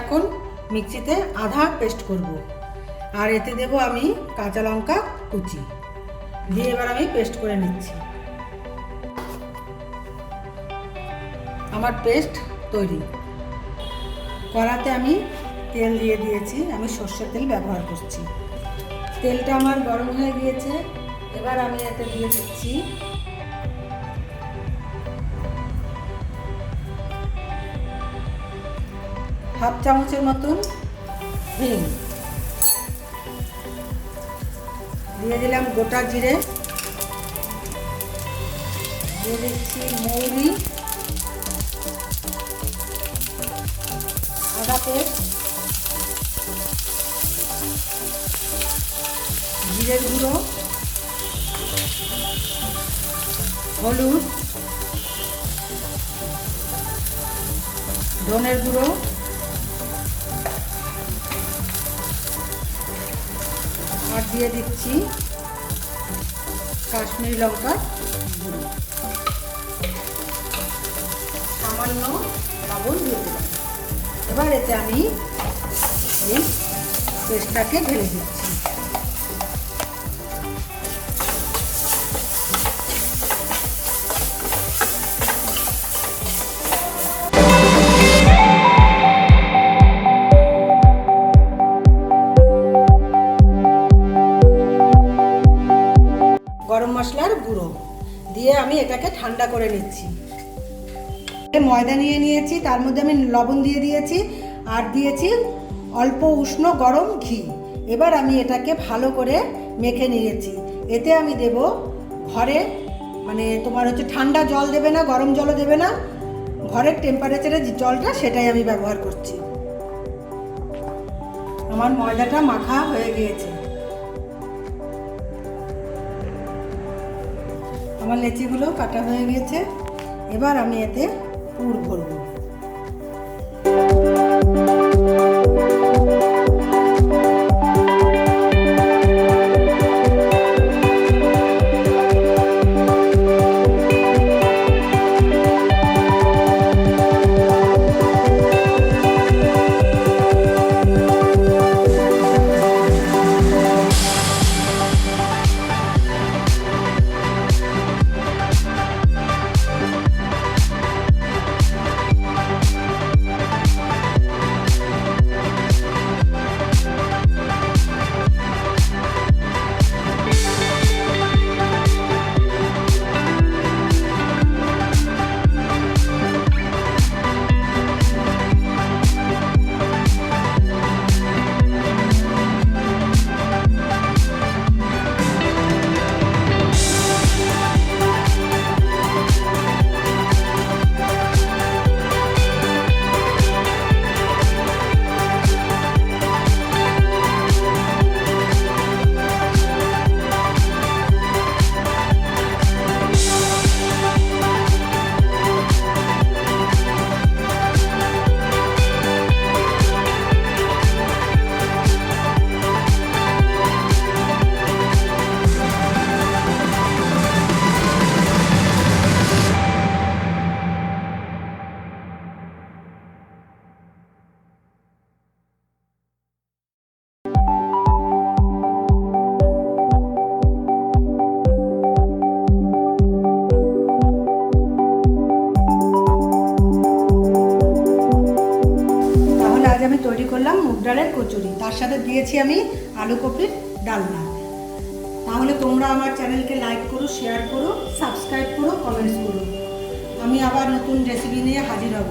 এখন মিক্সিতে আধা পেস্ট করব। আর এতে দেব আমি কাঁচা লঙ্কা কুচি দিয়ে এবার আমি পেস্ট করে নিচ্ছি। আমার পেস্ট তৈরি। কড়াতে আমি তেল দিয়ে দিয়েছি, আমি সর্ষের তেল ব্যবহার করছি। তেলটা আমার গরম হয়ে গিয়েছে, এবার আমি এতে দিয়ে দিচ্ছি হাফ চামচের মতন হিং, দিয়ে দিলাম গোটা জিরে, দিয়ে দিচ্ছি মৌরি, আদা পেস্ট, জিরের গুঁড়ো, হলুদ, ধনের গুঁড়ো, আর দিয়ে দিচ্ছি কাশ্মীরি লঙ্কার গুঁড়ো, সামান্য লবণ দিয়ে দিলাম। এবার এতে আমি এই পেস্টটাকে ঢেলে দিচ্ছি। গরম মশলার গুঁড়ো দিয়ে আমি এটাকে ঠান্ডা করে নিচ্ছি। ময়দা নিয়ে নিয়েছি, তার মধ্যে আমি লবণ দিয়ে দিয়েছি আর দিয়েছি অল্প উষ্ণ গরম ঘি। এবার আমি এটাকে ভালো করে মেখে নিয়েছি। এতে আমি দেব ঘরে তোমার ঠান্ডা জল দেবে না, গরম জলও দেবে না, ঘরের টেম্পারেচারের যে জলটা সেটাই আমি ব্যবহার করছি। আমার ময়দাটা মাখা হয়ে গিয়েছে। আমার লেচিগুলো কাটা হয়ে গিয়েছে। এবার আমি এতে পুর ভরব। আমি তৈরি করলাম মুগ ডালের কচুরি, তার সাথে দিয়েছি আমি আলু কপির ডালনা। তাহলে তোমরা আমার চ্যানেলকে লাইক করো, শেয়ার করো, সাবস্ক্রাইব করো, কমেন্টস করো। আমি আবার নতুন রেসিপি নিয়ে হাজির হব।